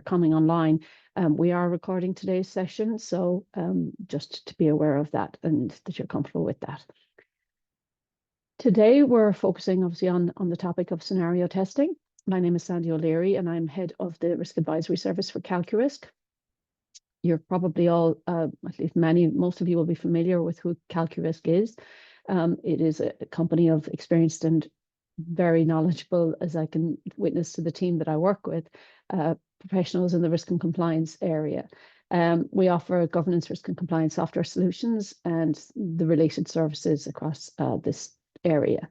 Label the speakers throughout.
Speaker 1: coming online. We are recording today's session, so just to be aware of that and that you're comfortable with that. Today, we're focusing obviously on the topic of scenario testing. My name is Sandie O'Leary, and I'm head of the Risk Advisory Service for calQrisk. You're probably all, at least most of you will be familiar with who calQrisk is. It is a company of experienced and very knowledgeable, as I can witness to the team that I work with, professionals in the risk and compliance area. We offer governance, risk and compliance software solutions and the related services across this area.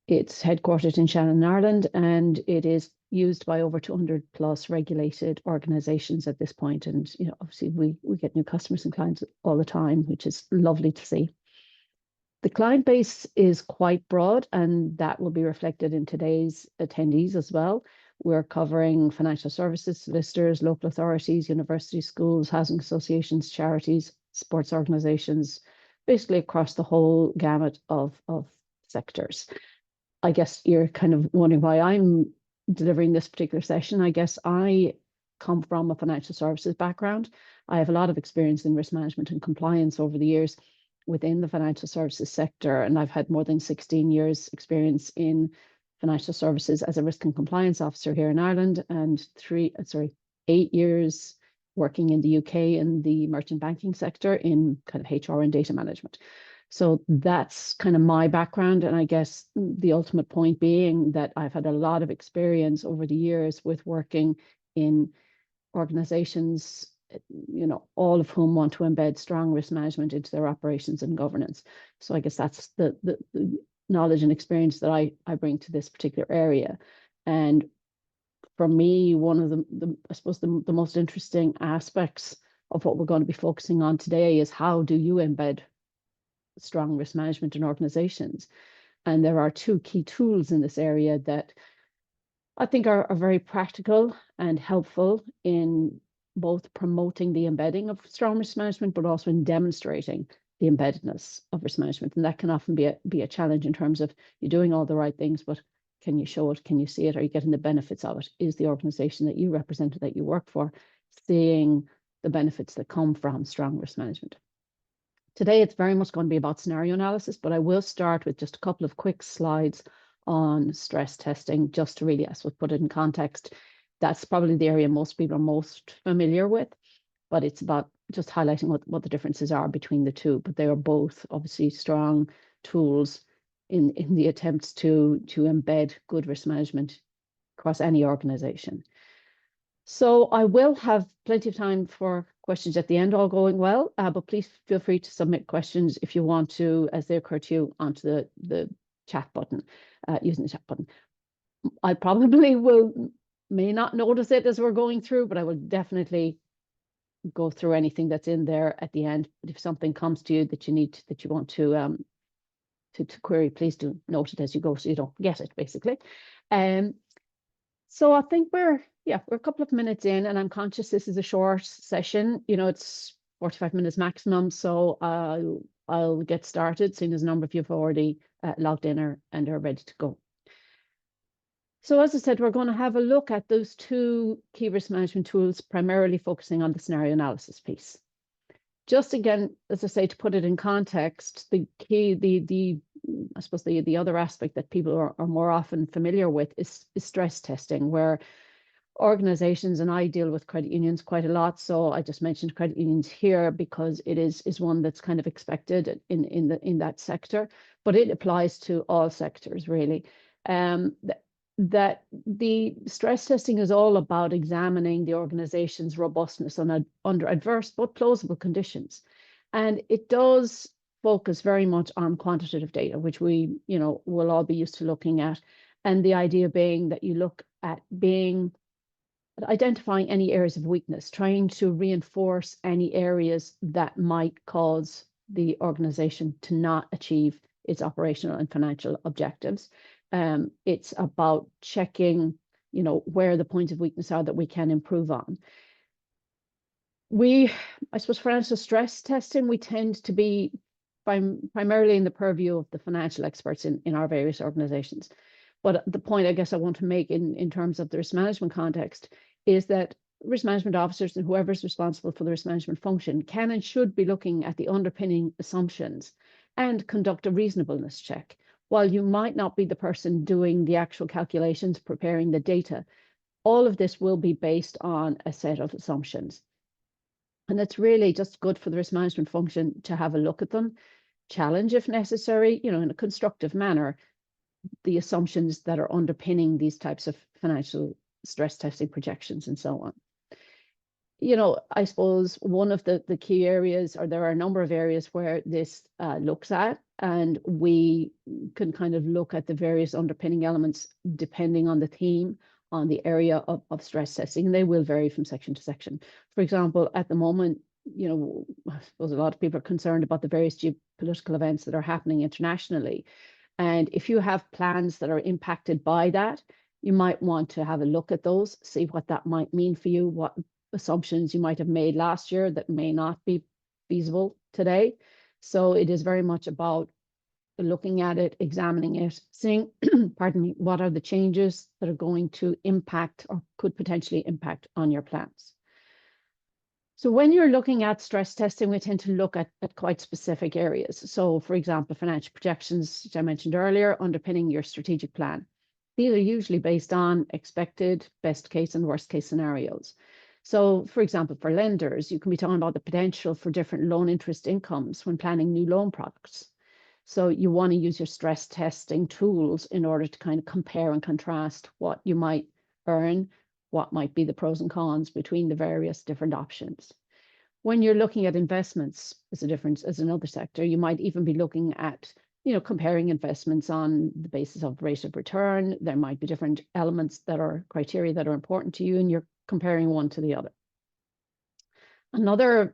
Speaker 1: It's headquartered in Shannon, Ireland, and it is used by over 200 plus regulated organisations at this point. And obviously we get new customers and clients all the time, which is lovely to see. The client base is quite broad, and that will be reflected in today's attendees as well. We're covering financial services, solicitors, local authorities, universities, schools, housing associations, charities, sports organisations, basically across the whole gamut of sectors. I guess you're kind of wondering why I'm delivering this particular session. I guess I come from a financial services background. I have a lot of experience in risk management and compliance over the years within the financial services sector, and I've had more than 16 years experience in financial services as a risk and compliance officer here in Ireland, and 8 years working in the UK in the merchant banking sector in kind of HR and data management. So that's kind of my background, and I guess the ultimate point being that I've had a lot of experience over the years with working in organizations, all of whom want to embed strong risk management into their operations and governance. So I guess that's the knowledge and experience that I bring to this particular area. And for me, one of the most interesting aspects of what we're going to be focusing on today is how do you embed strong risk management in organizations? And there are two key tools in this area that I think are very practical and helpful in both promoting the embedding of strong risk management, but also in demonstrating the embeddedness of risk management. And that can often be a challenge in terms of you're doing all the right things, but can you show it? Can you see it? Are you getting the benefits of it? Is the organization that you represent, that you work for, seeing the benefits that come from strong risk management? Today, it's very much going to be about scenario analysis, but I will start with just a couple of quick slides on stress testing, just to really, put it in context. That's probably the area most people are most familiar with, but it's about just highlighting what the differences are between the two. But they are both obviously strong tools in the attempts to embed good risk management across any organization. So I will have plenty of time for questions at the end, all going well, but please feel free to submit questions if you want to, as they occur to you, onto the chat button, using the chat button. I probably may not notice it as we're going through, but I will definitely go through anything that's in there at the end. But if something comes to you that you want to query, please do note it as you go so you don't forget it, basically. So I think we're a couple of minutes in, and I'm conscious this is a short session. It's 45 minutes maximum, so I'll get started, seeing as a number of you have already logged in and are ready to go. So as I said, we're going to have a look at those two key risk management tools, primarily focusing on the scenario analysis piece. Just again, as I say, to put it in context, the other aspect that people are more often familiar with is stress testing, where organizations, and I deal with credit unions quite a lot, so I just mentioned credit unions here because it is one that's kind of expected in that sector, but it applies to all sectors really. That the stress testing is all about examining the organization's robustness under adverse but plausible conditions. And it does focus very much on quantitative data, which we, will all be used to looking at. And the idea being that you look at identifying any areas of weakness, trying to reinforce any areas that might cause the organization to not achieve its operational and financial objectives. It's about checking, where the points of weakness are that we can improve on. Financial stress testing, we tend to be primarily in the purview of the financial experts in our various organizations. But the point I guess I want to make in terms of the risk management context is that risk management officers and whoever's responsible for the risk management function can and should be looking at the underpinning assumptions and conduct a reasonableness check. While you might not be the person doing the actual calculations, preparing the data, all of this will be based on a set of assumptions. And it's really just good for the risk management function to have a look at them, challenge if necessary, in a constructive manner, the assumptions that are underpinning these types of financial stress testing projections and so on. I suppose one of the key areas, or there are a number of areas where this looks at, and we can kind of look at the various underpinning elements depending on the theme, on the area of stress testing. They will vary from section to section. For example, at the moment, I suppose a lot of people are concerned about the various geopolitical events that are happening internationally. And if you have plans that are impacted by that, you might want to have a look at those, see what that might mean for you, what assumptions you might have made last year that may not be feasible today. So it is very much about looking at it, examining it, seeing, pardon me, what are the changes that are going to impact or could potentially impact on your plans. So when you're looking at stress testing, we tend to look at quite specific areas. So for example, financial projections, which I mentioned earlier, underpinning your strategic plan. These are usually based on expected best case and worst case scenarios. So for example, for lenders, you can be talking about the potential for different loan interest incomes when planning new loan products. So you want to use your stress testing tools in order to kind of compare and contrast what you might earn, what might be the pros and cons between the various different options. When you're looking at investments as another sector, you might even be looking at, comparing investments on the basis of rate of return. There might be different elements that are criteria that are important to you, and you're comparing one to the other. Another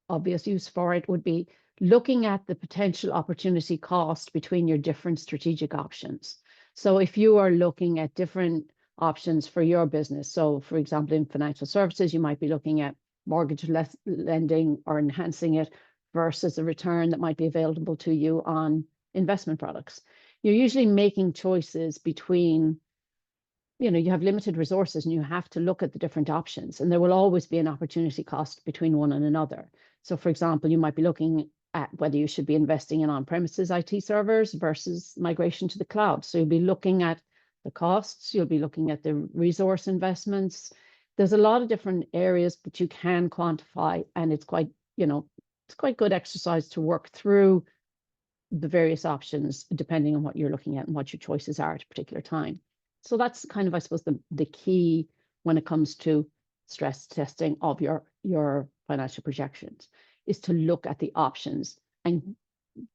Speaker 1: obvious use for it would be looking at the potential opportunity cost between your different strategic options. So if you are looking at different options for your business, so for example, in financial services, you might be looking at mortgage lending or enhancing it versus a return that might be available to you on investment products. You're usually making choices between, you have limited resources and you have to look at the different options, and there will always be an opportunity cost between one and another. So for example, you might be looking at whether you should be investing in on-premises IT servers versus migration to the cloud. So you'll be looking at the costs, you'll be looking at the resource investments. There's a lot of different areas that you can quantify, and it's quite good exercise to work through the various options depending on what you're looking at and what your choices are at a particular time. So that's kind of, I suppose, the key when it comes to stress testing of your financial projections, is to look at the options and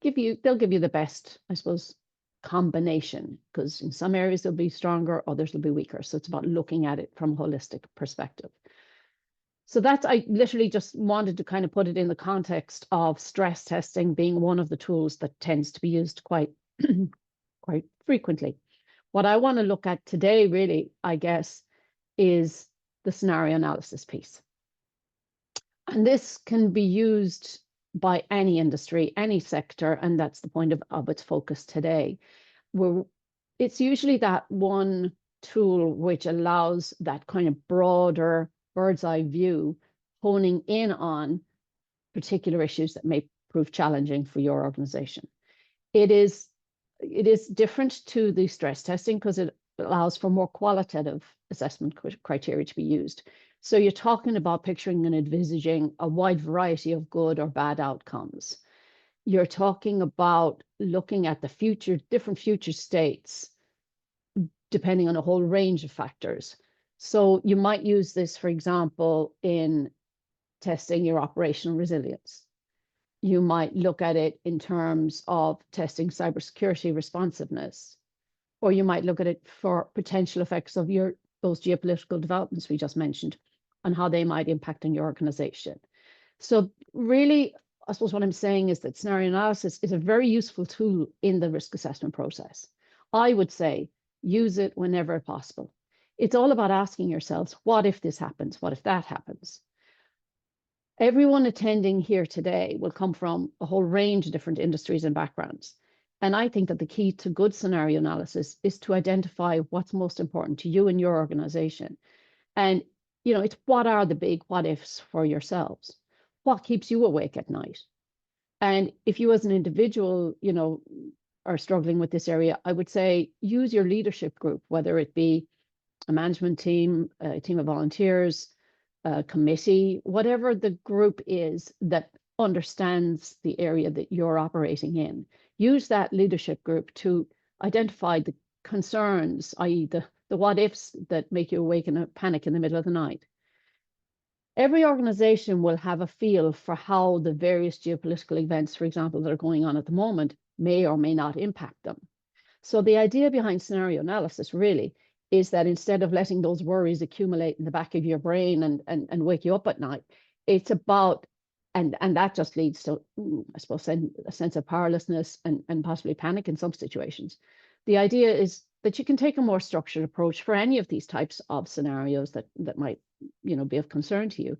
Speaker 1: they'll give you the best, I suppose, combination, because in some areas they'll be stronger, others will be weaker. So it's about looking at it from a holistic perspective. So I literally just wanted to kind of put it in the context of stress testing being one of the tools that tends to be used quite frequently. What I want to look at today, really, I guess, is the scenario analysis piece. And this can be used by any industry, any sector, and that's the point of its focus today. It's usually that one tool which allows that kind of broader bird's eye view, honing in on particular issues that may prove challenging for your organization. It is different to the stress testing because it allows for more qualitative assessment criteria to be used. So you're talking about picturing and envisaging a wide variety of good or bad outcomes. You're talking about looking at the different future states, depending on a whole range of factors. So you might use this, for example, in testing your operational resilience. You might look at it in terms of testing cybersecurity responsiveness, or you might look at it for potential effects of those geopolitical developments we just mentioned and how they might impact on your organization. So really, I suppose what I'm saying is that scenario analysis is a very useful tool in the risk assessment process. I would say use it whenever possible. It's all about asking yourselves, what if this happens? What if that happens? Everyone attending here today will come from a whole range of different industries and backgrounds. And I think that the key to good scenario analysis is to identify what's most important to you and your organization. And it's what are the big what ifs for yourselves? What keeps you awake at night? And if you as an individual, are struggling with this area, I would say use your leadership group, whether it be a management team, a team of volunteers, a committee, whatever the group is that understands the area that you're operating in. Use that leadership group to identify the concerns, i.e. the what ifs that make you awake in a panic in the middle of the night. Every organization will have a feel for how the various geopolitical events, for example, that are going on at the moment may or may not impact them. So the idea behind scenario analysis really is that instead of letting those worries accumulate in the back of your brain and wake you up at night, it's about, and that just leads to, I suppose, a sense of powerlessness and possibly panic in some situations. The idea is that you can take a more structured approach for any of these types of scenarios that might, be of concern to you,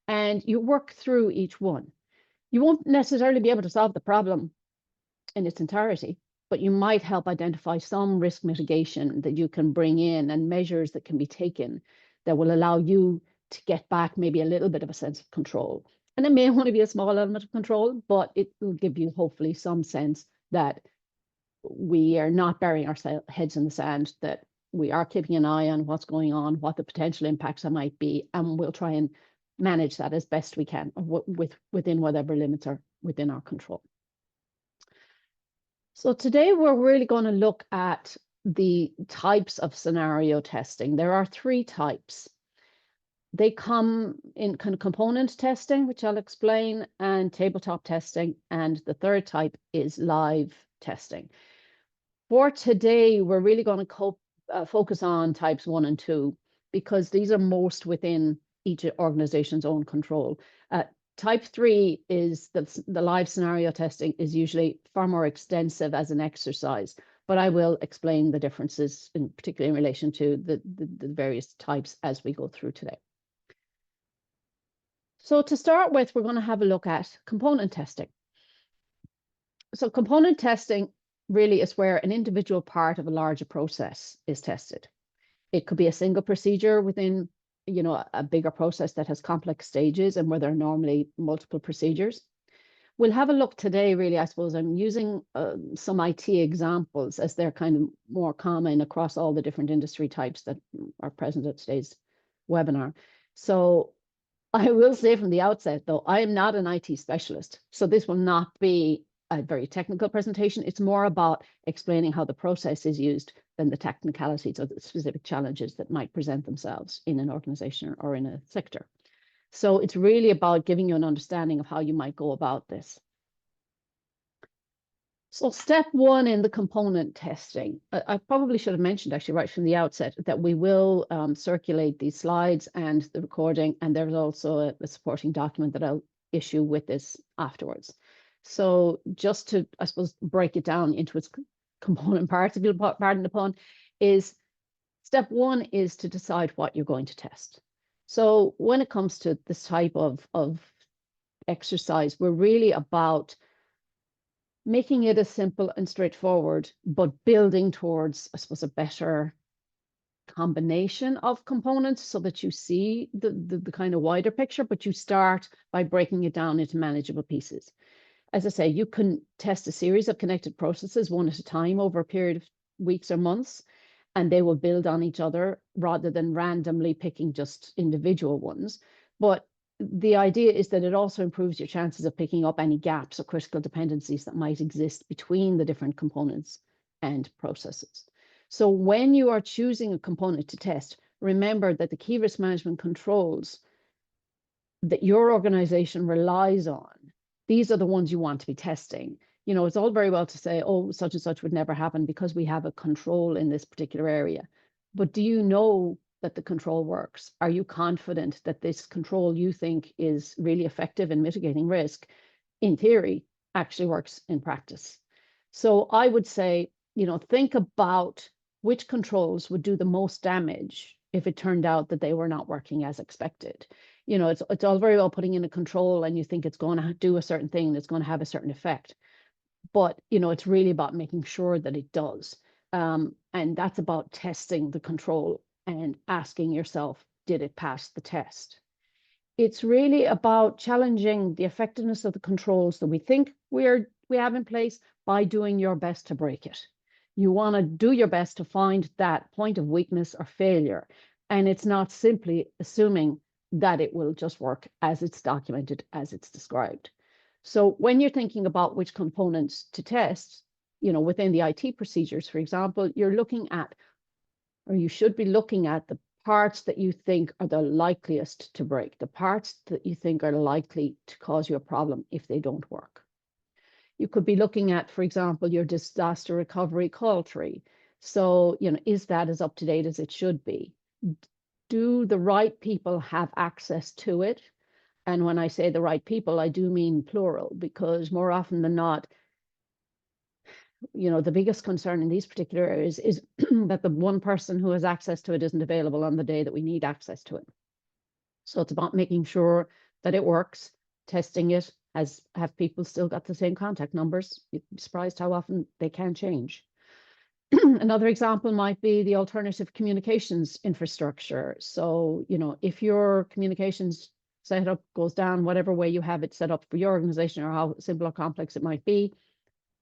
Speaker 1: and you work through each one. You won't necessarily be able to solve the problem in its entirety, but you might help identify some risk mitigation that you can bring in and measures that can be taken that will allow you to get back maybe a little bit of a sense of control. And it may only be a small element of control, but it will give you hopefully some sense that we are not burying our heads in the sand, that we are keeping an eye on what's going on, what the potential impacts might be, and we'll try and manage that as best we can within whatever limits are within our control. So today we're really going to look at the types of scenario testing. There are 3 types. They come in kind of component testing, which I'll explain, and tabletop testing, and the 3rd type is live testing. For today, we're really going to focus on types 1 and 2 because these are most within each organization's own control. Type 3 is the live scenario testing is usually far more extensive as an exercise, but I will explain the differences, particularly in relation to the various types as we go through today. So to start with, we're going to have a look at component testing. So component testing really is where an individual part of a larger process is tested. It could be a single procedure within, a bigger process that has complex stages and where there are normally multiple procedures. We'll have a look today, really, I suppose I'm using some IT examples as they're kind of more common across all the different industry types that are present at today's webinar. So I will say from the outset, though, I am not an IT specialist. So this will not be a very technical presentation. It's more about explaining how the process is used than the technicalities of the specific challenges that might present themselves in an organization or in a sector. So it's really about giving you an understanding of how you might go about this. So step 1 in the component testing, I probably should have mentioned actually right from the outset that we will circulate these slides and the recording, and there's also a supporting document that I'll issue with this afterwards. So just to, I suppose, break it down into its component parts, if you'll pardon the pun, is step 1 is to decide what you're going to test. So when it comes to this type of exercise, we're really about making it as simple and straightforward, but building towards, I suppose, a better combination of components so that you see the kind of wider picture, but you start by breaking it down into manageable pieces. As I say, you can test a series of connected processes one at a time over a period of weeks or months, and they will build on each other rather than randomly picking just individual ones. But the idea is that it also improves your chances of picking up any gaps or critical dependencies that might exist between the different components and processes. So when you are choosing a component to test, remember that the key risk management controls that your organization relies on, these are the ones you want to be testing. It's all very well to say, oh, such and such would never happen because we have a control in this particular area. But do you know that the control works? Are you confident that this control you think is really effective in mitigating risk, in theory, actually works in practice? So I would say, think about which controls would do the most damage if it turned out that they were not working as expected. It's all very well putting in a control and you think it's going to do a certain thing that's going to have a certain effect. But, it's really about making sure that it does. And that's about testing the control and asking yourself, did it pass the test? It's really about challenging the effectiveness of the controls that we think we have in place by doing your best to break it. You want to do your best to find that point of weakness or failure. And it's not simply assuming that it will just work as it's documented, as it's described. So when you're thinking about which components to test, within the IT procedures, for example, you're looking at, or you should be looking at, the parts that you think are the likeliest to break, the parts that you think are likely to cause you a problem if they don't work. You could be looking at, for example, your disaster recovery call tree. So, is that as up to date as it should be? Do the right people have access to it? And when I say the right people, I do mean plural, because more often than not, the biggest concern in these particular areas is that the one person who has access to it isn't available on the day that we need access to it. So it's about making sure that it works, testing it, have people still got the same contact numbers. You'd be surprised how often they can change. Another example might be the alternative communications infrastructure. So, if your communications setup goes down, whatever way you have it set up for your organization, or how simple or complex it might be,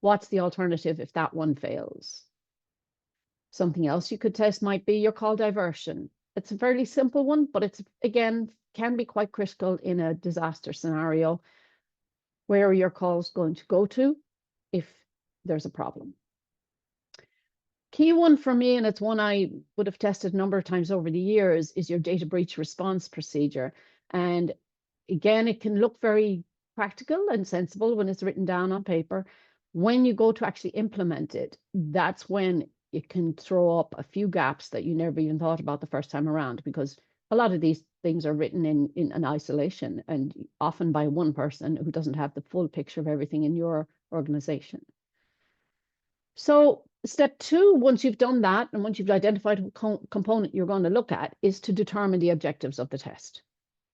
Speaker 1: what's the alternative if that one fails? Something else you could test might be your call diversion. It's a fairly simple one, but it's, again, can be quite critical in a disaster scenario. Where are your calls going to go to if there's a problem? Key one for me, and it's one I would have tested a number of times over the years, is your data breach response procedure. And again, it can look very practical and sensible when it's written down on paper. When you go to actually implement it, that's when it can throw up a few gaps that you never even thought about the first time around, because a lot of these things are written in an isolation, and often by one person who doesn't have the full picture of everything in your organization. So step 2, once you've done that, and once you've identified what component you're going to look at, is to determine the objectives of the test.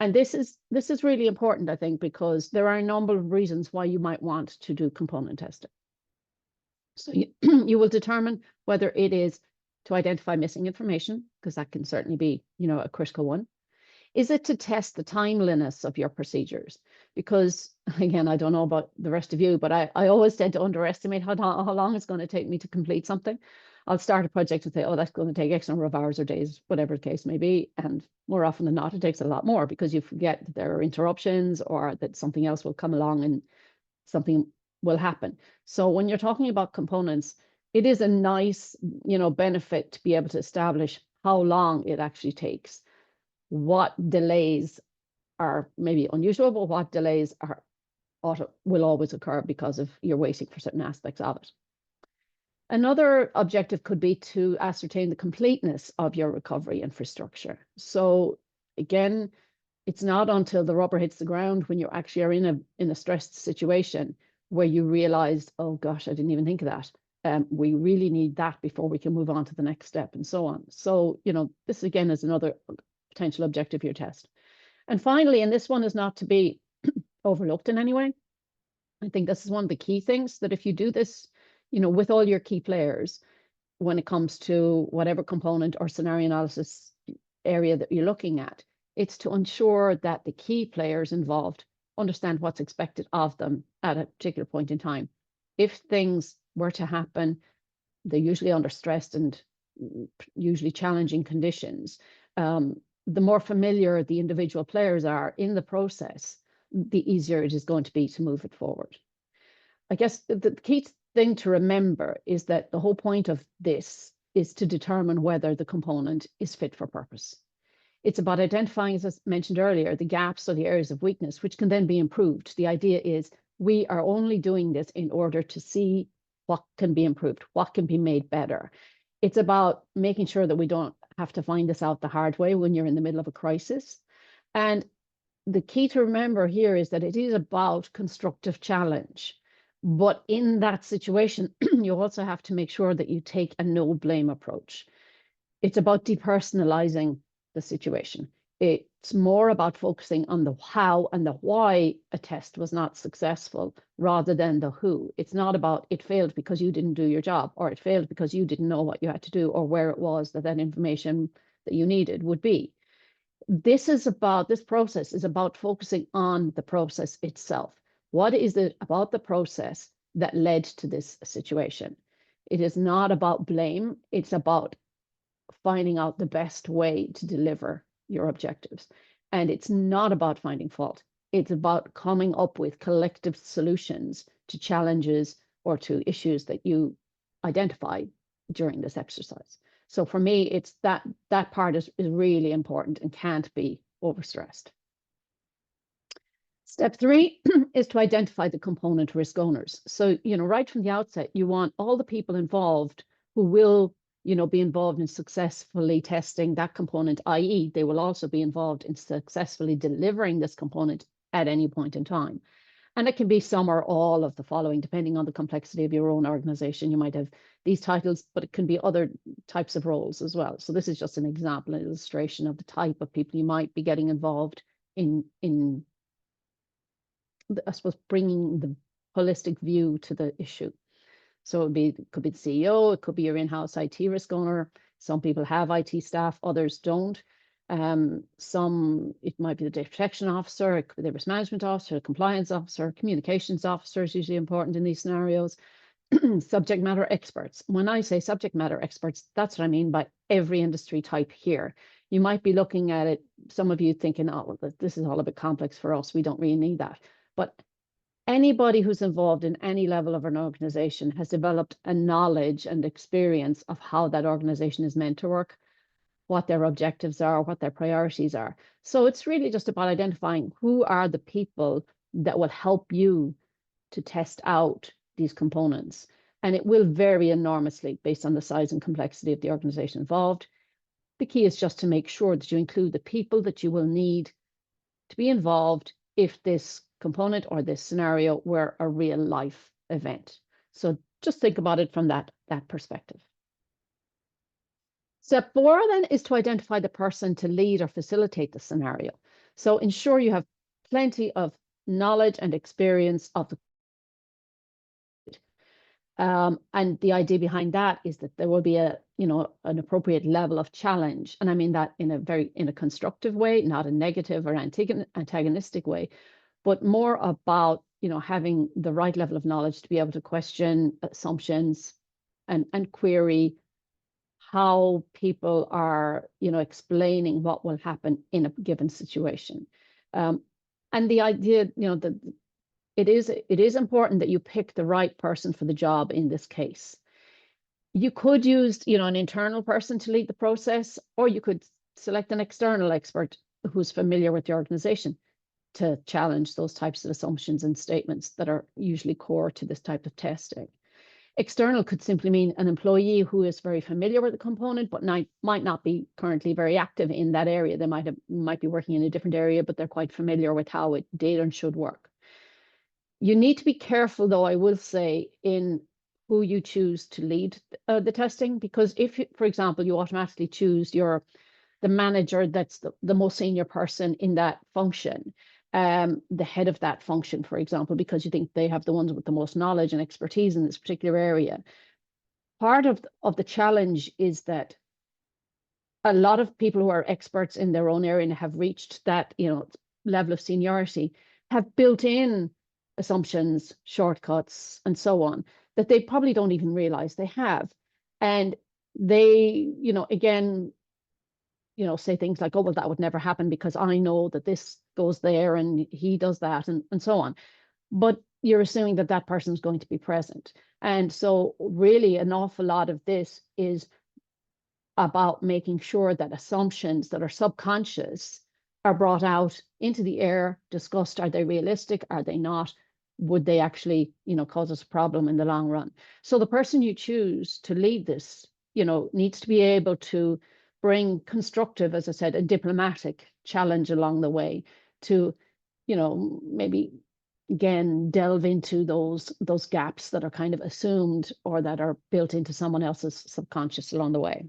Speaker 1: And this is really important, I think, because there are a number of reasons why you might want to do component testing. So you will determine whether it is to identify missing information, because that can certainly be, a critical one. Is it to test the timeliness of your procedures? Because, again, I don't know about the rest of you, but I always tend to underestimate how long it's going to take me to complete something. I'll start a project and say, oh, that's going to take X number of hours or days, whatever the case may be. And more often than not, it takes a lot more, because you forget that there are interruptions, or that something else will come along and something will happen. So when you're talking about components, it is a nice, benefit to be able to establish how long it actually takes, what delays are maybe unusual, but what delays will always occur because of you're waiting for certain aspects of it. Another objective could be to ascertain the completeness of your recovery infrastructure. So again, it's not until the rubber hits the ground, when you actually are in a stressed situation, where you realize, oh gosh, I didn't even think of that. We really need that before we can move on to the next step, and so on. So, this again is another potential objective of your test. And finally, and this one is not to be overlooked in any way, I think this is one of the key things, that if you do this, with all your key players, when it comes to whatever component or scenario analysis area that you're looking at, it's to ensure that the key players involved understand what's expected of them at a particular point in time. If things were to happen, they're usually under stressed and usually challenging conditions. The more familiar the individual players are in the process, the easier it is going to be to move it forward. I guess the key thing to remember is that the whole point of this is to determine whether the component is fit for purpose. It's about identifying, as I mentioned earlier, the gaps or the areas of weakness, which can then be improved. The idea is we are only doing this in order to see what can be improved, what can be made better. It's about making sure that we don't have to find this out the hard way when you're in the middle of a crisis. And the key to remember here is that it is about constructive challenge. But in that situation, you also have to make sure that you take a no blame approach. It's about depersonalizing the situation. It's more about focusing on the how and the why a test was not successful, rather than the who. It's not about it failed because you didn't do your job, or it failed because you didn't know what you had to do, or where it was that information that you needed would be. this process is about focusing on the process itself. What is it about the process that led to this situation? It is not about blame. It's about finding out the best way to deliver your objectives. And it's not about finding fault. It's about coming up with collective solutions to challenges or to issues that you identify during this exercise. So for me, it's that part is really important and can't be overstressed. Step 3 is to identify the component risk owners. So, right from the outset, you want all the people involved who will, be involved in successfully testing that component, i.e. they will also be involved in successfully delivering this component at any point in time. And it can be some or all of the following, depending on the complexity of your own organization. You might have these titles, but it can be other types of roles as well. So this is just an example, an illustration of the type of people you might be getting involved in I suppose, bringing the holistic view to the issue. So it could be the CEO, it could be your in-house IT risk owner. Some people have IT staff, others don't. It might be the data protection officer, it could be the risk management officer, the compliance officer, communications officer is usually important in these scenarios. Subject matter experts. When I say subject matter experts, that's what I mean by every industry type here. You might be looking at it, some of you thinking, oh, well, this is all a bit complex for us. We don't really need that. But anybody who's involved in any level of an organization has developed a knowledge and experience of how that organization is meant to work, what their objectives are, what their priorities are. So it's really just about identifying who are the people that will help you to test out these components. And it will vary enormously based on the size and complexity of the organization involved. The key is just to make sure that you include the people that you will need to be involved if this component or this scenario were a real life event. So just think about it from that perspective. Step 4 then is to identify the person to lead or facilitate the scenario. So ensure you have plenty of knowledge and experience of the and the idea behind that is that there will be an appropriate level of challenge. And I mean that in a constructive way, not a negative or antagonistic way, but more about, having the right level of knowledge to be able to question assumptions and query how people are, explaining what will happen in a given situation. And the idea, that it is important that you pick the right person for the job in this case. You could use, an internal person to lead the process, or you could select an external expert who's familiar with the organization to challenge those types of assumptions and statements that are usually core to this type of testing. External could simply mean an employee who is very familiar with the component, but might not be currently very active in that area. They might be working in a different area, but they're quite familiar with how it did and should work. You need to be careful, though, I will say, in who you choose to lead the testing, because if, for example, you automatically choose the manager that's the most senior person in that function, the head of that function, for example, because you think they have the ones with the most knowledge and expertise in this particular area. Part of the challenge is that a lot of people who are experts in their own area and have reached that, level of seniority have built in assumptions, shortcuts, and so on, that they probably don't even realize they have. And they, again, say things like, oh, well, that would never happen because I know that this goes there and he does that and so on. But you're assuming that that person is going to be present. And so really an awful lot of this is about making sure that assumptions that are subconscious are brought out into the air, discussed. Are they realistic? Are they not? Would they actually, cause us a problem in the long run? So the person you choose to lead this, needs to be able to bring constructive, as I said, a diplomatic challenge along the way to, maybe again delve into those gaps that are kind of assumed or that are built into someone else's subconscious along the way.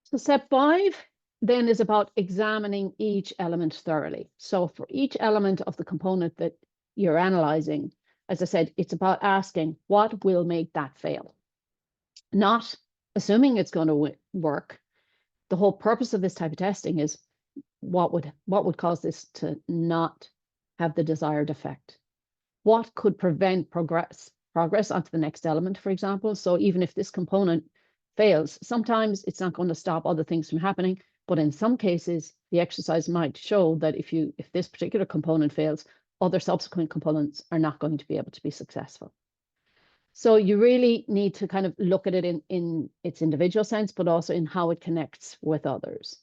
Speaker 1: So step 5 then is about examining each element thoroughly. So for each element of the component that you're analyzing, as I said, it's about asking what will make that fail. Not assuming it's going to work, the whole purpose of this type of testing is what would cause this to not have the desired effect? What could prevent progress onto the next element, for example? So even if this component fails, sometimes it's not going to stop other things from happening, but in some cases, the exercise might show that if this particular component fails, other subsequent components are not going to be able to be successful. So you really need to kind of look at it in its individual sense, but also in how it connects with others.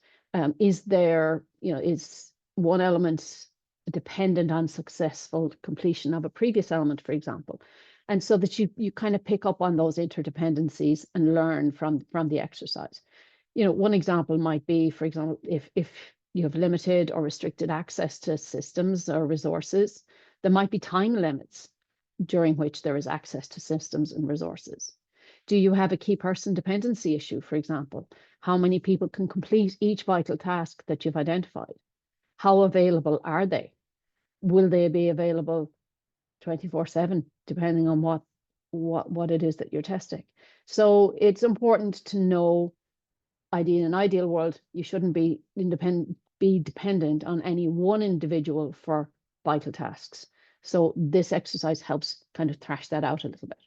Speaker 1: Is one element dependent on successful completion of a previous element, for example? And so that you kind of pick up on those interdependencies and learn from the exercise. One example might be, for example, if you have limited or restricted access to systems or resources, there might be time limits during which there is access to systems and resources. Do you have a key person dependency issue, for example? How many people can complete each vital task that you've identified? How available are they? Will they be available 24/7, depending on what it is that you're testing? So it's important to know, in an ideal world, you shouldn't be dependent on any one individual for vital tasks. So this exercise helps kind of thrash that out a little bit.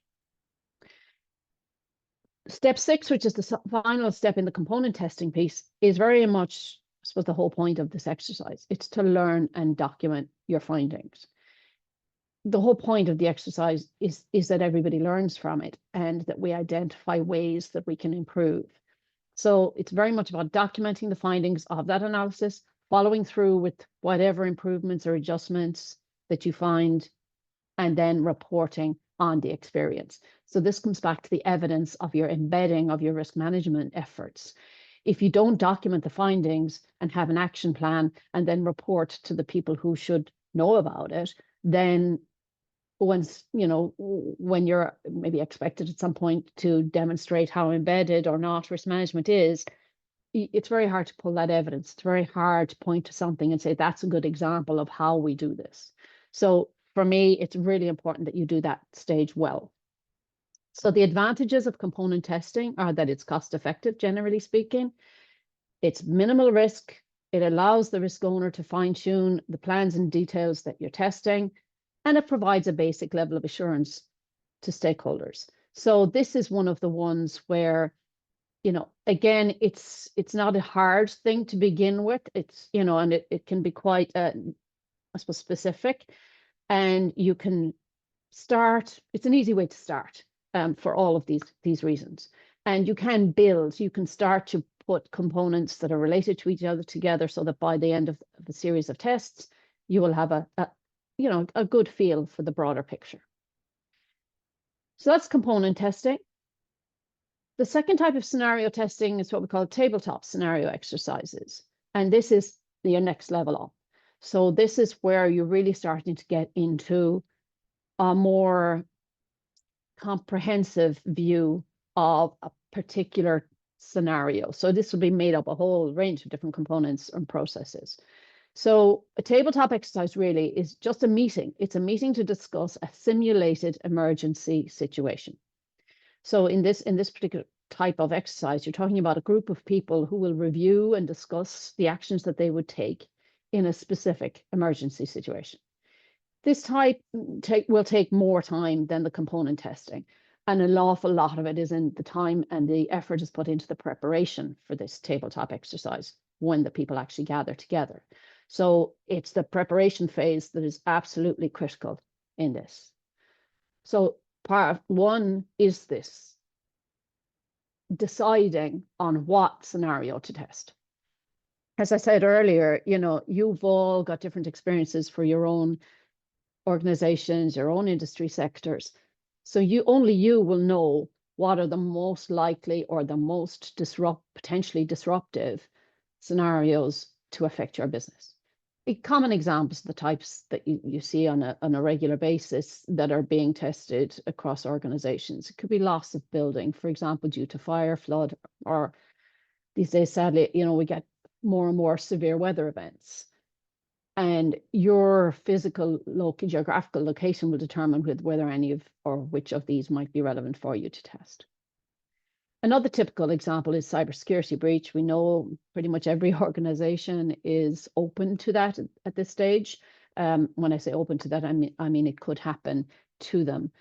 Speaker 1: Step 6, which is the final step in the component testing piece, is very much, I suppose, the whole point of this exercise. It's to learn and document your findings. The whole point of the exercise is that everybody learns from it and that we identify ways that we can improve. So it's very much about documenting the findings of that analysis, following through with whatever improvements or adjustments that you find, and then reporting on the experience. So this comes back to the evidence of your embedding of your risk management efforts. If you don't document the findings and have an action plan and then report to the people who should know about it, then when you're maybe expected at some point to demonstrate how embedded or not risk management is, it's very hard to pull that evidence. It's very hard to point to something and say, that's a good example of how we do this. So for me, it's really important that you do that stage well. So the advantages of component testing are that it's cost effective, generally speaking. It's minimal risk. It allows the risk owner to fine tune the plans and details that you're testing, and it provides a basic level of assurance to stakeholders. So this is one of the ones where, again, it's not a hard thing to begin with. It's, and it can be quite, I suppose, specific. And you can start, it's an easy way to start for all of these reasons. And you can start to put components that are related to each other together so that by the end of the series of tests, you will have a good feel for the broader picture. So that's component testing. The second type of scenario testing is what we call tabletop scenario exercises. And this is your next level up. So this is where you're really starting to get into a more comprehensive view of a particular scenario. So this will be made up a whole range of different components and processes. So a tabletop exercise really is just a meeting. It's a meeting to discuss a simulated emergency situation. So in this particular type of exercise, you're talking about a group of people who will review and discuss the actions that they would take in a specific emergency situation. This type will take more time than the component testing, and an awful lot of it is in the time and the effort is put into the preparation for this tabletop exercise when the people actually gather together. So it's the preparation phase that is absolutely critical in this. So part one is this, deciding on what scenario to test. As I said earlier, you've all got different experiences for your own organizations, your own industry sectors. So only you will know what are the most likely or the most potentially disruptive scenarios to affect your business. Common examples of the types that you see on a regular basis that are being tested across organizations. It could be loss of building, for example, due to fire, flood, or these days, sadly, we get more and more severe weather events. And your physical geographical location will determine whether any of or which of these might be relevant for you to test. Another typical example is cybersecurity breach. We know pretty much every organization is open to that at this stage. When I say open to that, I mean it could happen to them.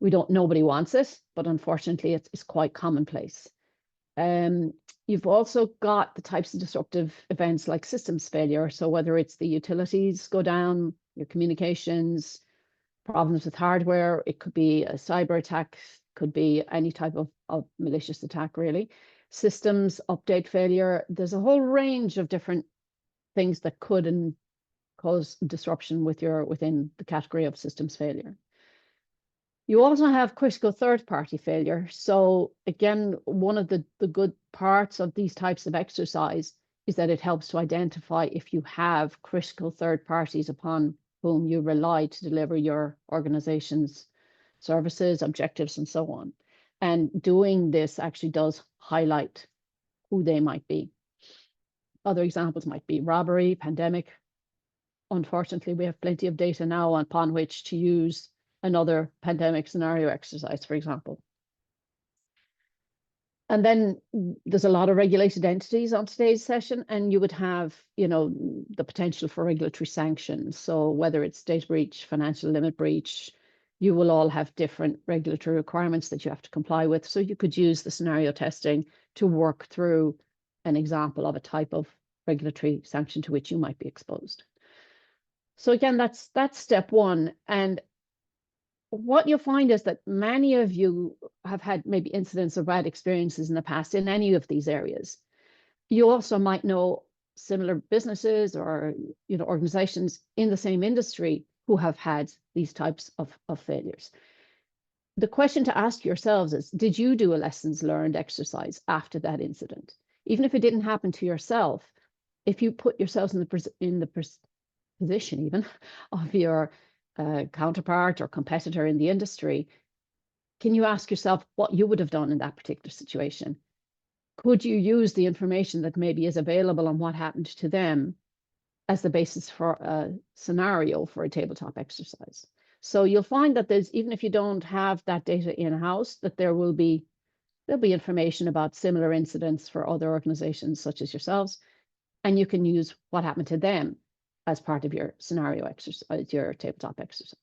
Speaker 1: Nobody wants it, but unfortunately it's quite commonplace. You've also got the types of disruptive events like systems failure. So whether it's the utilities go down, your communications, problems with hardware, it could be a cyber attack, could be any type of malicious attack, really. Systems update failure. There's a whole range of different things that could cause disruption within the category of systems failure. You also have critical third-party failure. So again, one of the good parts of these types of exercise is that it helps to identify if you have critical third parties upon whom you rely to deliver your organization's services, objectives, and so on. And doing this actually does highlight who they might be. Other examples might be robbery, pandemic. Unfortunately, we have plenty of data now upon which to use another pandemic scenario exercise, for example. And then there's a lot of regulated entities on today's session, and you would have, the potential for regulatory sanctions. So whether it's data breach, financial limit breach, you will all have different regulatory requirements that you have to comply with. So you could use the scenario testing to work through an example of a type of regulatory sanction to which you might be exposed. So again, that's step one. And what you'll find is that many of you have had maybe incidents or bad experiences in the past in any of these areas. You also might know similar businesses or organizations in the same industry who have had these types of failures. The question to ask yourselves is, did you do a lessons learned exercise after that incident? Even if it didn't happen to yourself, if you put yourselves in the position even of your counterpart or competitor in the industry, can you ask yourself what you would have done in that particular situation? Could you use the information that maybe is available on what happened to them as the basis for a scenario for a tabletop exercise? So you'll find that even if you don't have that data in-house, that there'll be information about similar incidents for other organizations such as yourselves, and you can use what happened to them as part of your scenario exercise, your tabletop exercise.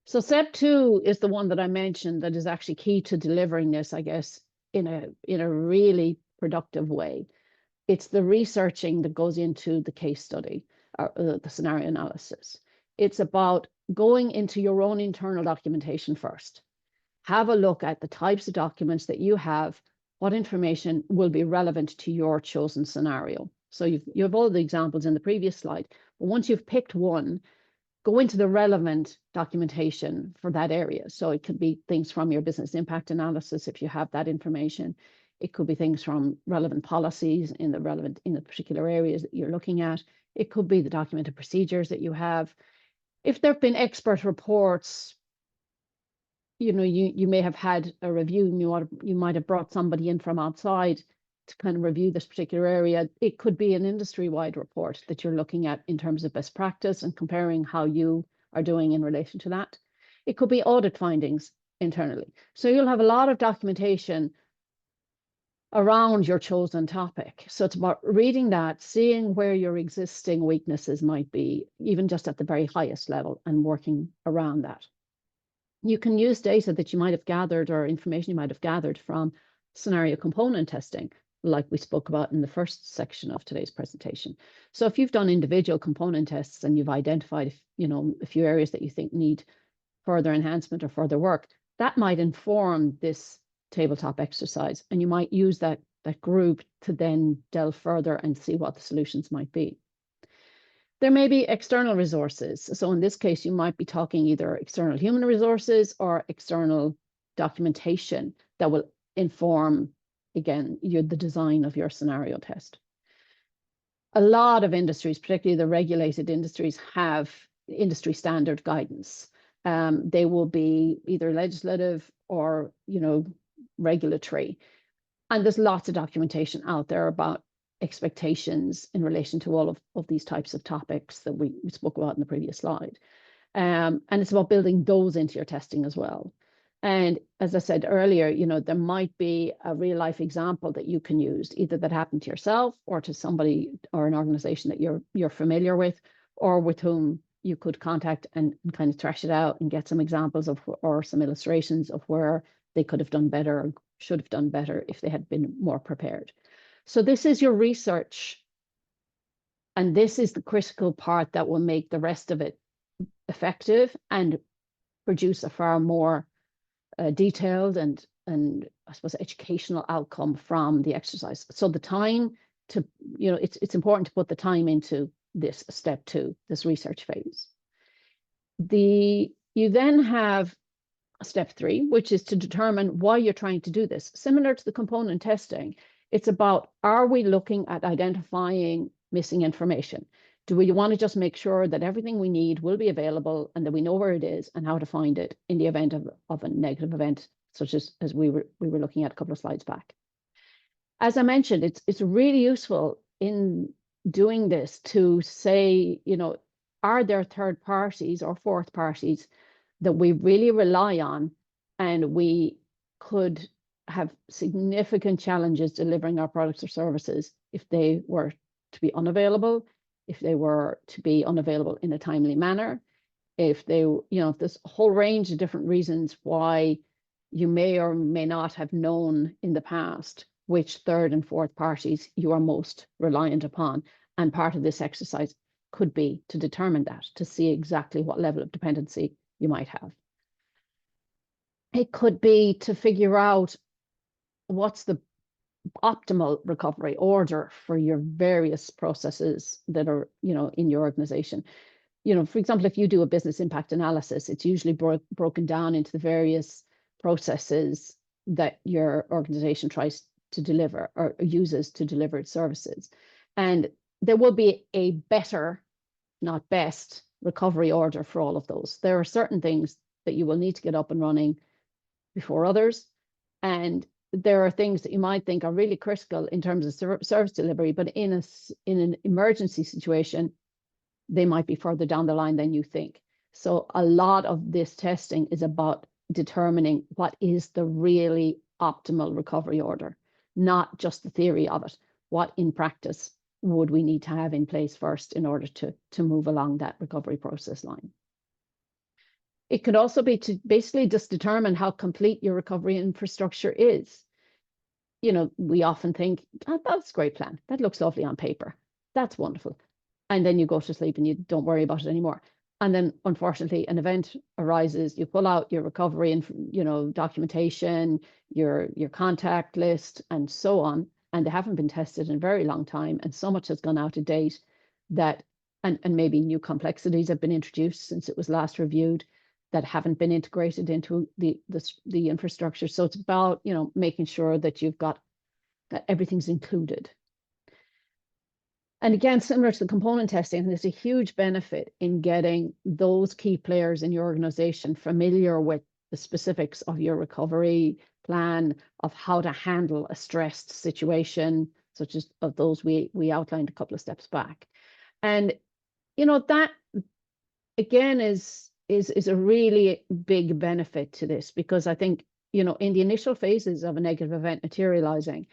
Speaker 1: So step two is the one that I mentioned that is actually key to delivering this, I guess, in a really productive way. It's the researching that goes into the case study, or the scenario analysis. It's about going into your own internal documentation first. Have a look at the types of documents that you have, what information will be relevant to your chosen scenario. So you have all the examples in the previous slide, but once you've picked one, go into the relevant documentation for that area. So it could be things from your business impact analysis if you have that information. It could be things from relevant policies in the particular areas that you're looking at. It could be the documented procedures that you have. If there have been expert reports, you may have had a review. You might have brought somebody in from outside to kind of review this particular area. It could be an industry-wide report that you're looking at in terms of best practice and comparing how you are doing in relation to that. It could be audit findings internally. So you'll have a lot of documentation around your chosen topic. So it's about reading that, seeing where your existing weaknesses might be, even just at the very highest level, and working around that. You can use data that you might have gathered or information you might have gathered from scenario component testing, like we spoke about in the first section of today's presentation. So if you've done individual component tests and you've identified, a few areas that you think need further enhancement or further work, that might inform this tabletop exercise, and you might use that group to then delve further and see what the solutions might be. There may be external resources. So in this case, you might be talking either external human resources or external documentation that will inform, again, the design of your scenario test. A lot of industries, particularly the regulated industries, have industry standard guidance. They will be either legislative or, regulatory. And there's lots of documentation out there about expectations in relation to all of these types of topics that we spoke about in the previous slide. And it's about building those into your testing as well. And as I said earlier, you know, there might be a real life example that you can use, either that happened to yourself or to somebody or an organization that you're familiar with, or with whom you could contact and kind of thrash it out and get some examples of, or some illustrations of where they could have done better or should have done better if they had been more prepared. So this is your research. And this is the critical part that will make the rest of it effective and produce a far more detailed and I suppose educational outcome from the exercise. So the time to, you know, it's important to put the time into this step 2, this research phase. You then have step 3, which is to determine why you're trying to do this. Similar to the component testing, it's about, are we looking at identifying missing information? Do we want to just make sure that everything we need will be available and that we know where it is and how to find it in the event of a negative event, such as we were looking at a couple of slides back? As I mentioned, it's really useful in doing this to say, you know, are there third parties or fourth parties that we really rely on and we could have significant challenges delivering our products or services if they were to be unavailable, if they were to be unavailable in a timely manner, if they, you know, if there's a whole range of different reasons why you may or may not have known in the past which third and fourth parties you are most reliant upon. And part of this exercise could be to determine that, to see exactly what level of dependency you might have. It could be to figure out what's the optimal recovery order for your various processes that are, you know, in your organization. You know, for example, if you do a business impact analysis, it's usually broken down into the various processes that your organization tries to deliver or uses to deliver its services. And there will be a better, not best, recovery order for all of those. There are certain things that you will need to get up and running before others. And there are things that you might think are really critical in terms of service delivery, but in an emergency situation, they might be further down the line than you think. So a lot of this testing is about determining what is the really optimal recovery order, not just the theory of it. What in practice would we need to have in place first in order to move along that recovery process line? It could also be to basically just determine how complete your recovery infrastructure is. You know, we often think, oh, that's a great plan. That looks lovely on paper. That's wonderful. And then you go to sleep and you don't worry about it anymore. And then, unfortunately, an event arises. You pull out your recovery and, you know, documentation, your contact list, and so on. And they haven't been tested in a very long time. And so much has gone out of date that, and maybe new complexities have been introduced since it was last reviewed that haven't been integrated into the infrastructure. So it's about, you know, making sure that you've got that everything's included. And again, similar to the component testing, there's a huge benefit in getting those key players in your organization familiar with the specifics of your recovery plan, of how to handle a stressed situation, such as of those we outlined a couple of steps back. And, you know, that again is a really big benefit to this, because I think, you know, in the initial phases of a negative event materializing,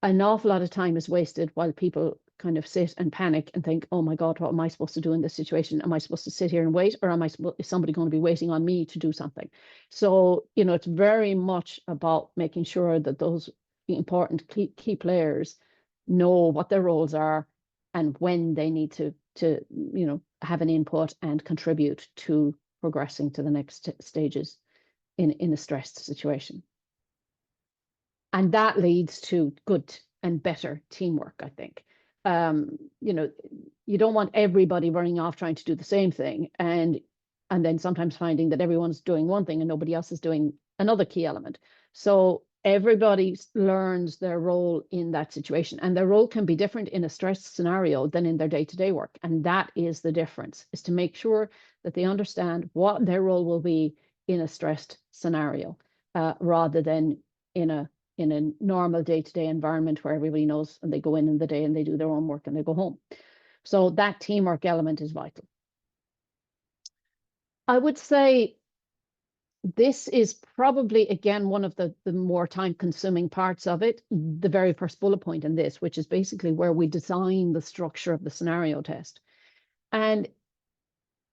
Speaker 1: an awful lot of time is wasted while people kind of sit and panic and think, oh my God, what am I supposed to do in this situation? Am I supposed to sit here and wait, or is somebody going to be waiting on me to do something? So, you know, it's very much about making sure that those important key players know what their roles are and when they need to you know, have an input and contribute to progressing to the next stages in a stressed situation. And that leads to good and better teamwork, I think. You know, you don't want everybody running off trying to do the same thing and then sometimes finding that everyone's doing one thing and nobody else is doing another key element. So everybody learns their role in that situation, and their role can be different in a stress scenario than in their day-to-day work. And that is the difference, is to make sure that they understand what their role will be in a stressed scenario, rather than in a normal day-to-day environment where everybody knows and they go in the day and they do their own work and they go home. So that teamwork element is vital. I would say This is probably, again, one of the more time-consuming parts of it, the very first bullet point in this, which is basically where we design the structure of the scenario test. And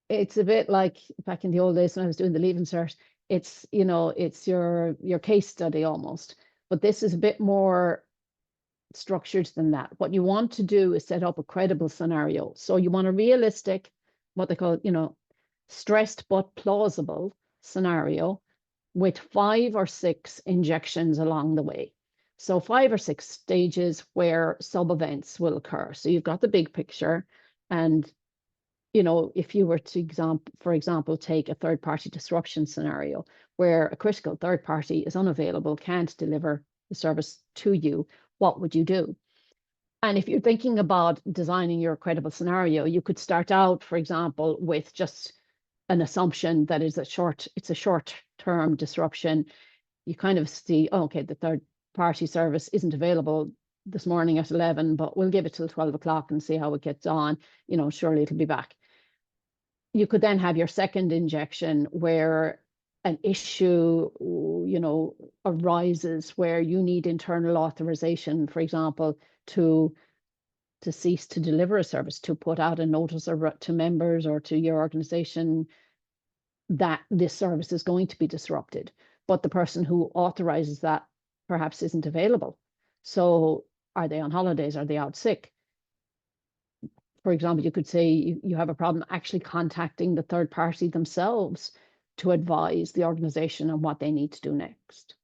Speaker 1: it's a bit like back in the old days when I was doing the Leaving Cert, it's, you know, it's your case study almost. But this is a bit more structured than that. What you want to do is set up a credible scenario. So you want a realistic, what they call, you know, stressed but plausible scenario with 5 or 6 injections along the way. So 5 or 6 stages where sub-events will occur. So you've got the big picture, and you know, if you were to, for example, take a third-party disruption scenario where a critical third party is unavailable, can't deliver the service to you, what would you do? And if you're thinking about designing your credible scenario, you could start out, for example, with just an assumption that it's a short-term disruption. You kind of see, oh, okay, the third-party service isn't available this morning at 11, but we'll give it till 12 o'clock and see how it gets on. You know, surely it'll be back. You could then have your second injection where an issue, you know, arises where you need internal authorization, for example, to cease to deliver a service, to put out a notice or to members or to your organization that this service is going to be disrupted, but the person who authorizes that perhaps isn't available. So are they on holidays? Are they out sick? For example, you could say you have a problem actually contacting the third party themselves to advise the organization on what they need to do next.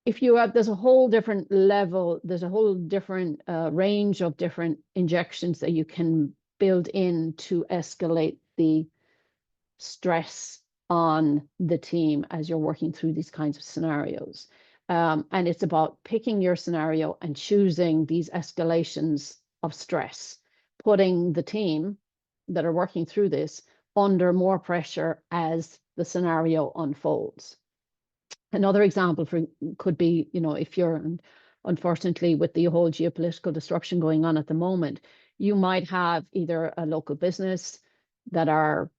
Speaker 1: If you have, there's a whole different level, there's a whole different range of different injections that you can build in to escalate the stress on the team as you're working through these kinds of scenarios. And it's about picking your scenario and choosing these escalations of stress, putting the team that are working through this under more pressure as the scenario unfolds. Another example could be, you know, if you're, unfortunately, with the whole geopolitical disruption going on at the moment, you might have either a local business that are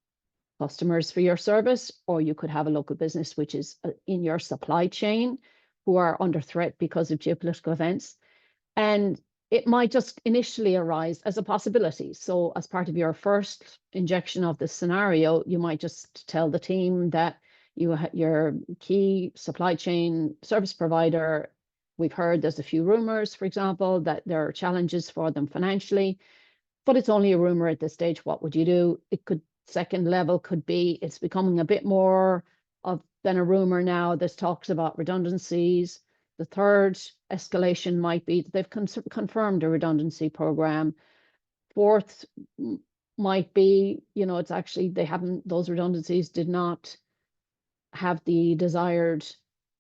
Speaker 1: customers for your service, or you could have a local business which is in your supply chain who are under threat because of geopolitical events. And it might just initially arise as a possibility. So as part of your first injection of this scenario, you might just tell the team that your key supply chain service provider, we've heard there's a few rumors, for example, that there are challenges for them financially, but it's only a rumor at this stage. What would you do? It could, second level could be, it's becoming a bit more than a rumor now. There's talks about redundancies. The third escalation might be that they've confirmed a redundancy program. Fourth might be, you know, it's actually, those redundancies did not have the desired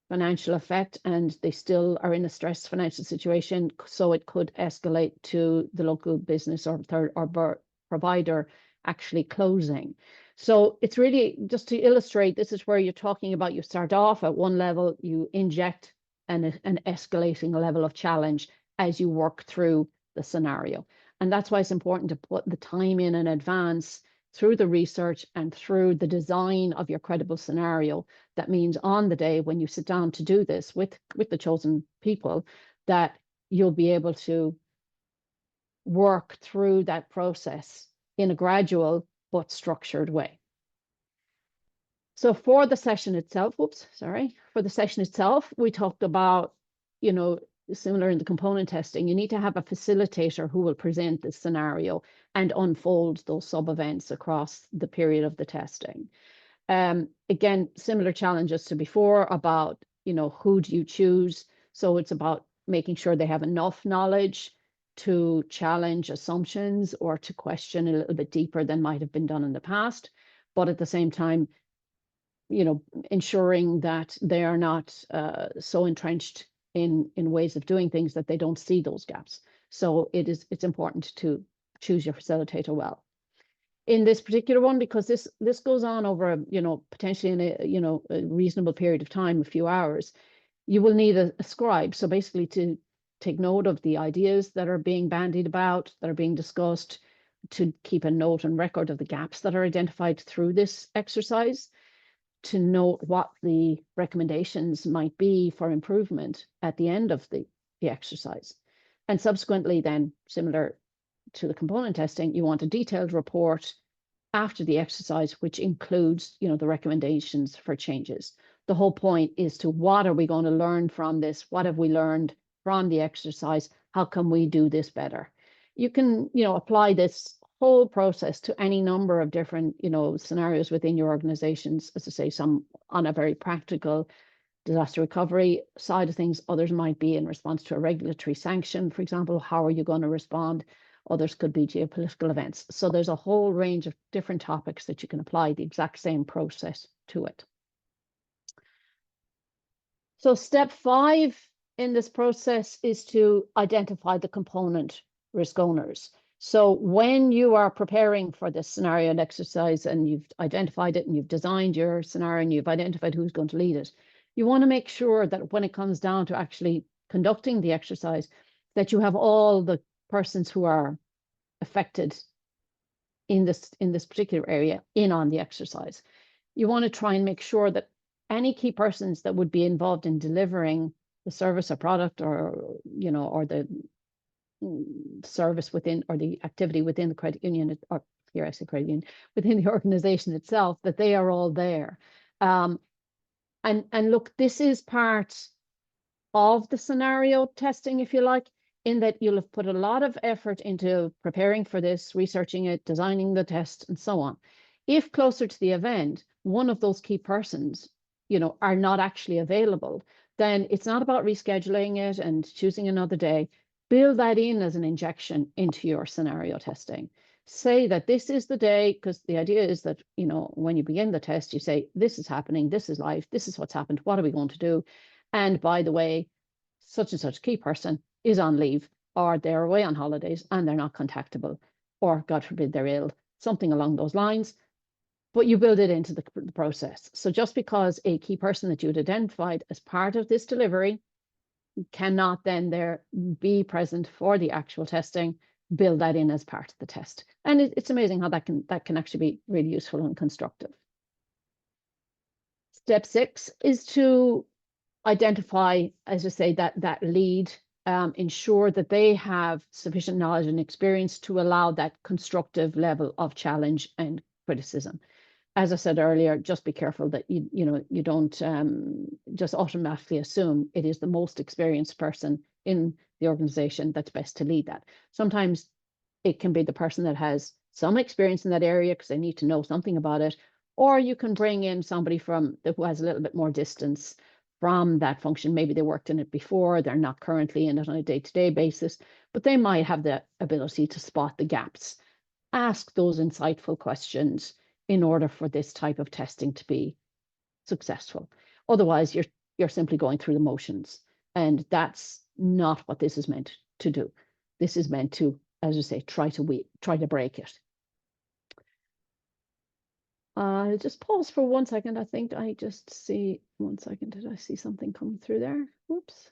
Speaker 1: financial effect and they still are in a stressed financial situation. So it could escalate to the local business or provider actually closing. So it's really just to illustrate, this is where you're talking about, you start off at one level, you inject an escalating level of challenge as you work through the scenario. And that's why it's important to put the time in advance through the research and through the design of your credible scenario. That means on the day when you sit down to do this with the chosen people, that you'll be able to work through that process in a gradual but structured way. So for the session itself, for the session itself, we talked about, you know, similar in the component testing, you need to have a facilitator who will present the scenario and unfold those sub-events across the period of the testing. Again, similar challenges to before about, you know, who do you choose? So it's about making sure they have enough knowledge to challenge assumptions or to question a little bit deeper than might have been done in the past. But at the same time, you know, ensuring that they are not so entrenched in ways of doing things that they don't see those gaps. So it's important to choose your facilitator well. In this particular one, because this goes on over, you know, potentially in a, you know, a reasonable period of time, a few hours, you will need a scribe. So basically to take note of the ideas that are being bandied about, that are being discussed, to keep a note and record of the gaps that are identified through this exercise. to note what the recommendations might be for improvement at the end of the exercise. And subsequently then, similar to the component testing, you want a detailed report after the exercise, which includes, you know, the recommendations for changes. The whole point is to, what are we going to learn from this? What have we learned from the exercise? How can we do this better? You can, you know, apply this whole process to any number of different, you know, scenarios within your organizations. As I say, some on a very practical disaster recovery side of things. Others might be in response to a regulatory sanction, for example. How are you going to respond? Others could be geopolitical events. So there's a whole range of different topics that you can apply the exact same process to it. So step 5 in this process is to identify the component risk owners. So when you are preparing for this scenario and exercise, and you've identified it and you've designed your scenario and you've identified who's going to lead it, you want to make sure that when it comes down to actually conducting the exercise, that you have all the persons who are affected in this particular area in on the exercise. You want to try and make sure that any key persons that would be involved in delivering the service or product, or, you know, or the service within, or the activity within the credit union, or here I say credit union, within the organization itself, that they are all there. And look, this is part of the scenario testing, if you like, in that you'll have put a lot of effort into preparing for this, researching it, designing the test, and so on. If closer to the event, one of those key persons, you know, are not actually available, then it's not about rescheduling it and choosing another day. Build that in as an injection into your scenario testing. Say that this is the day, because the idea is that, you know, when you begin the test, you say, this is happening, this is life, this is what's happened, what are we going to do? And by the way, such and such key person is on leave, or they're away on holidays and they're not contactable, or God forbid they're ill, something along those lines. But you build it into the process. So just because a key person that you had identified as part of this delivery cannot then there be present for the actual testing, build that in as part of the test. And it's amazing how that can actually be really useful and constructive. Step 6 is to identify, as I say, that lead, ensure that they have sufficient knowledge and experience to allow that constructive level of challenge and criticism. As I said earlier, just be careful that you don't just automatically assume it is the most experienced person in the organization that's best to lead that. Sometimes it can be the person that has some experience in that area because they need to know something about it, or you can bring in somebody who has a little bit more distance from that function. Maybe they worked in it before, they're not currently in it on a day-to-day basis, but they might have the ability to spot the gaps. Ask those insightful questions in order for this type of testing to be successful. Otherwise, you're simply going through the motions, and that's not what this is meant to do. This is meant to, as I say, try to break it. I'll just pause for 1 second. I think I just see 1 second. Did I see something coming through there? Whoops.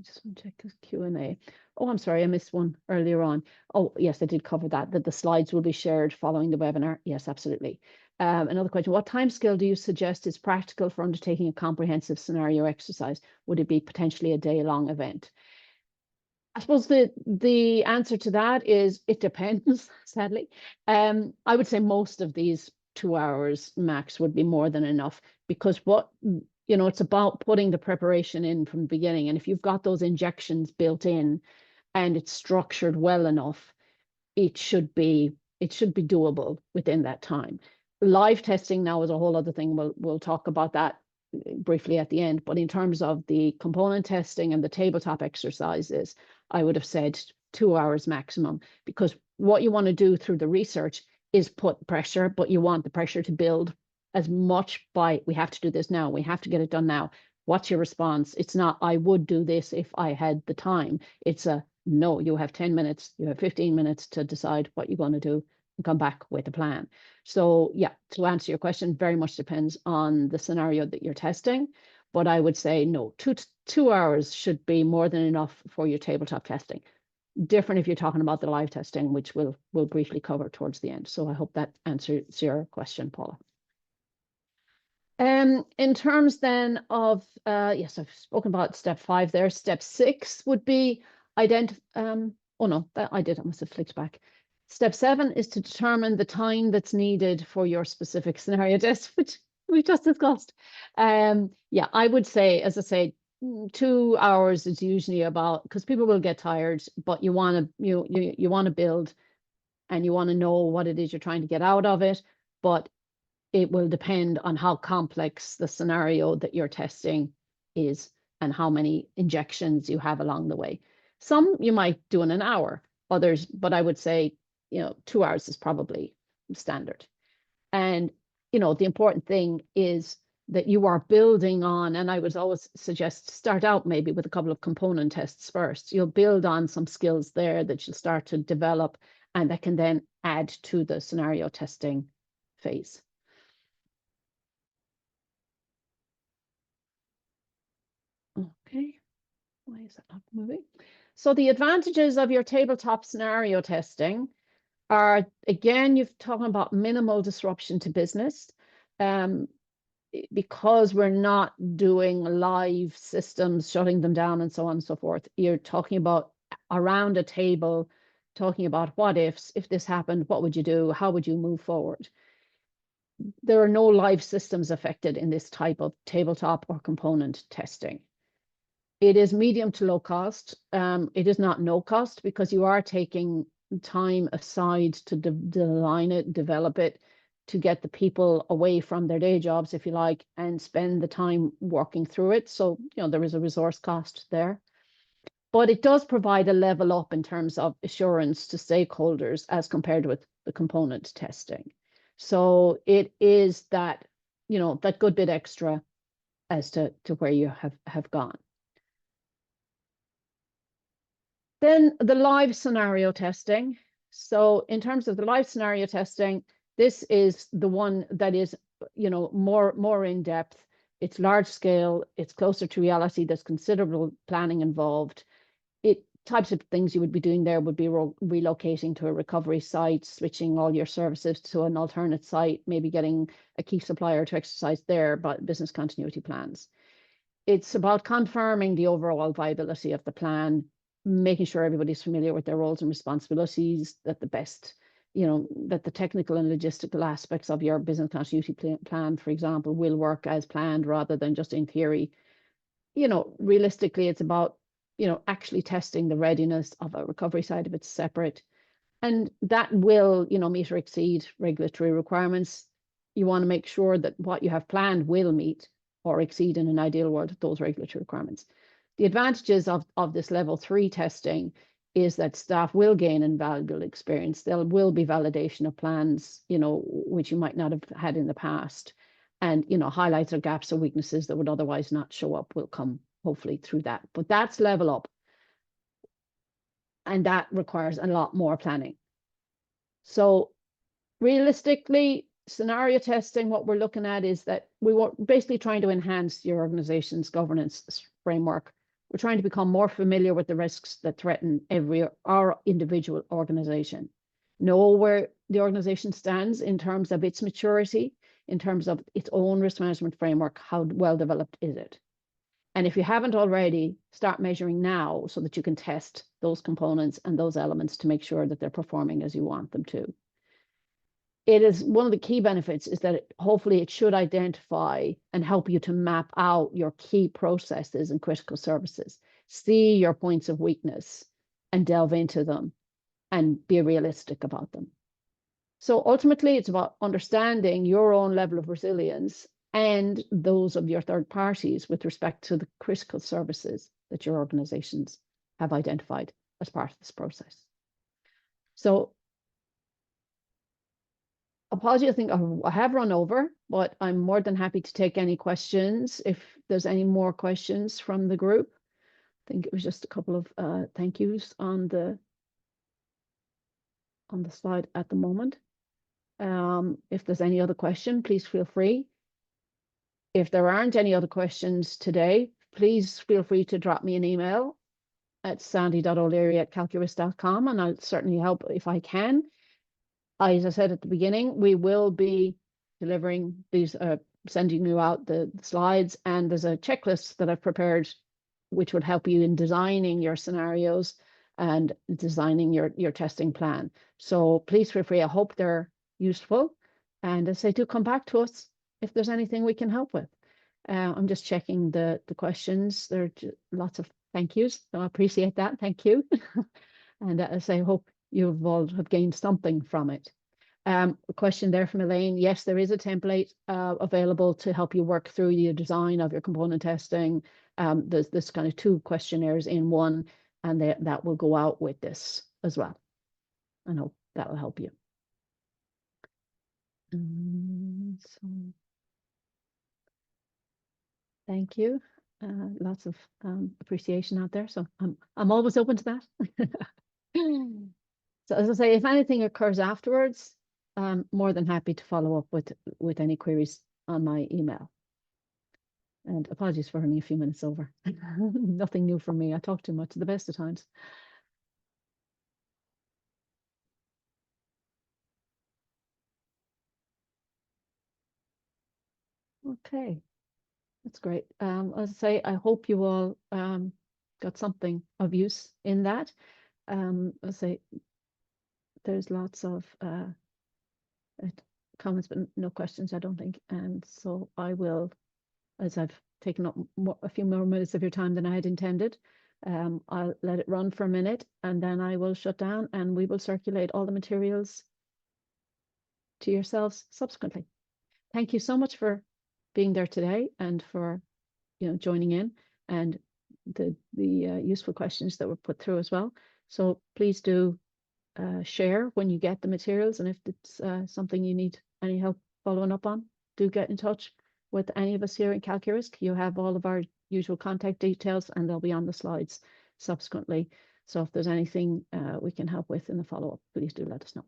Speaker 1: Just want to check this Q&A. Oh, I'm sorry, I missed one earlier on. Oh, yes, I did cover that the slides will be shared following the webinar. Yes, absolutely. Another question, what timescale do you suggest is practical for undertaking a comprehensive scenario exercise? Would it be potentially a day-long event? I suppose the answer to that is it depends, sadly. I would say most of these 2 hours max would be more than enough, because it's about putting the preparation in from the beginning. And if you've got those injections built in and it's structured well enough, it should be doable within that time. Live testing now is a whole other thing. We'll talk about that briefly at the end. But in terms of the component testing and the tabletop exercises, I would have said 2 hours maximum, because what you want to do through the research is put pressure, but you want the pressure to build as much by, we have to do this now, we have to get it done now. What's your response? It's not, I would do this if I had the time. It's a, no, you have 10 minutes, you have 15 minutes to decide what you're going to do and come back with a plan. So yeah, to answer your question, very much depends on the scenario that you're testing. But I would say no, two hours should be more than enough for your tabletop testing. Different if you're talking about the live testing, which we'll briefly cover towards the end. So I hope that answers your question, Paula. In terms then of, yes, I've spoken about step 5 there. Step 6 would be oh no, that I must have flicked back. Step 7 is to determine the time that's needed for your specific scenario test, which we just discussed. Yeah, I would say, as I say, 2 hours is usually about, because people will get tired, but you want to you want to build and you want to know what it is you're trying to get out of it, but it will depend on how complex the scenario that you're testing is and how many injections you have along the way. Some you might do in an hour, others, but I would say, 2 hours is probably standard. And, the important thing is that you are building on, and I would always suggest start out maybe with a couple of component tests first. You'll build on some skills there that you'll start to develop and that can then add to the scenario testing phase. Okay, why is that not moving? So the advantages of your tabletop scenario testing are, again, you've talking about minimal disruption to business. Because we're not doing live systems, shutting them down and so on and so forth. You're talking about around a table, talking about what ifs, if this happened, what would you do? How would you move forward? There are no live systems affected in this type of tabletop or component testing. It is medium to low cost. It is not no cost because you are taking time aside to design it, develop it, to get the people away from their day jobs, if you like, and spend the time working through it. So, there is a resource cost there. But it does provide a level up in terms of assurance to stakeholders as compared with the component testing. So it is that, that good bit extra as to where you have gone. Then the live scenario testing. So in terms of the live scenario testing, this is the one that is, more in depth. It's large scale. It's closer to reality. There's considerable planning involved. Types of things you would be doing there would be relocating to a recovery site, switching all your services to an alternate site, maybe getting a key supplier to exercise their business continuity plans. It's about confirming the overall viability of the plan, making sure everybody's familiar with their roles and responsibilities, that that the technical and logistical aspects of your business continuity plan, for example, will work as planned rather than just in theory. Realistically, it's about, actually testing the readiness of a recovery site if it's separate. And that will, meet or exceed regulatory requirements. You want to make sure that what you have planned will meet or exceed, in an ideal world, those regulatory requirements. The advantages of this level 3 testing is that staff will gain invaluable experience. There will be validation of plans, which you might not have had in the past. And, highlights or gaps or weaknesses that would otherwise not show up will come hopefully through that. But that's level up. And that requires a lot more planning. So realistically, scenario testing, what we're looking at is that we were basically trying to enhance your organization's governance framework. We're trying to become more familiar with the risks that threaten our individual organization. Know where the organization stands in terms of its maturity, in terms of its own risk management framework, how well developed is it? And if you haven't already, start measuring now so that you can test those components and those elements to make sure that they're performing as you want them to. It is one of the key benefits is that hopefully it should identify and help you to map out your key processes and critical services, see your points of weakness and delve into them and be realistic about them. So ultimately, it's about understanding your own level of resilience and those of your third parties with respect to the critical services that your organizations have identified as part of this process. So apology, I think I have run over, but I'm more than happy to take any questions if there's any more questions from the group. I think it was just a couple of thank yous on the slide at the moment. If there's any other question, please feel free. If there aren't any other questions today, please feel free to drop me an email at sandie.o'leary@calqurisk.com, and I'll certainly help if I can. As I said at the beginning, we will be delivering these, sending you out the slides, and there's a checklist that I've prepared which would help you in designing your scenarios and designing your testing plan. So please feel free. I hope they're useful. And as I say, do come back to us if there's anything we can help with. I'm just checking the questions. There are lots of thank yous, so I appreciate that. Thank you. And as I say, hope you've all have gained something from it. A question there from Elaine. Yes, there is a template available to help you work through the design of your component testing. There's kind of 2 questionnaires in one, and that will go out with this as well. I hope that will help you. So thank you. Lots of appreciation out there. So I'm always open to that. So as I say, if anything occurs afterwards, I'm more than happy to follow up with any queries on my email. And apologies for running a few minutes over. Nothing new from me. I talk too much at the best of times. Okay, that's great. As I say, I hope you all got something of use in that. As I say, there's lots of comments, but no questions, I don't think. And so I will, as I've taken up a few more minutes of your time than I had intended, I'll let it run for a minute, and then I will shut down, and we will circulate all the materials to yourselves subsequently. Thank you so much for being there today and for joining in, and the useful questions that were put through as well. So please do share when you get the materials, and if it's something you need any help following up on, do get in touch with any of us here in calQrisk. You have all of our usual contact details, and they'll be on the slides subsequently. So if there's anything we can help with in the follow-up, please do let us know.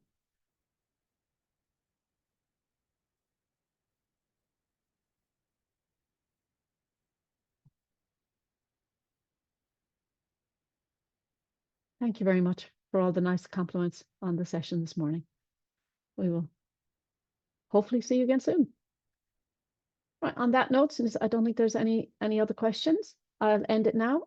Speaker 1: Thank you very much for all the nice compliments on the session this morning. We will hopefully see you again soon. Right, on that note, since I don't think there's any other questions, I'll end it now.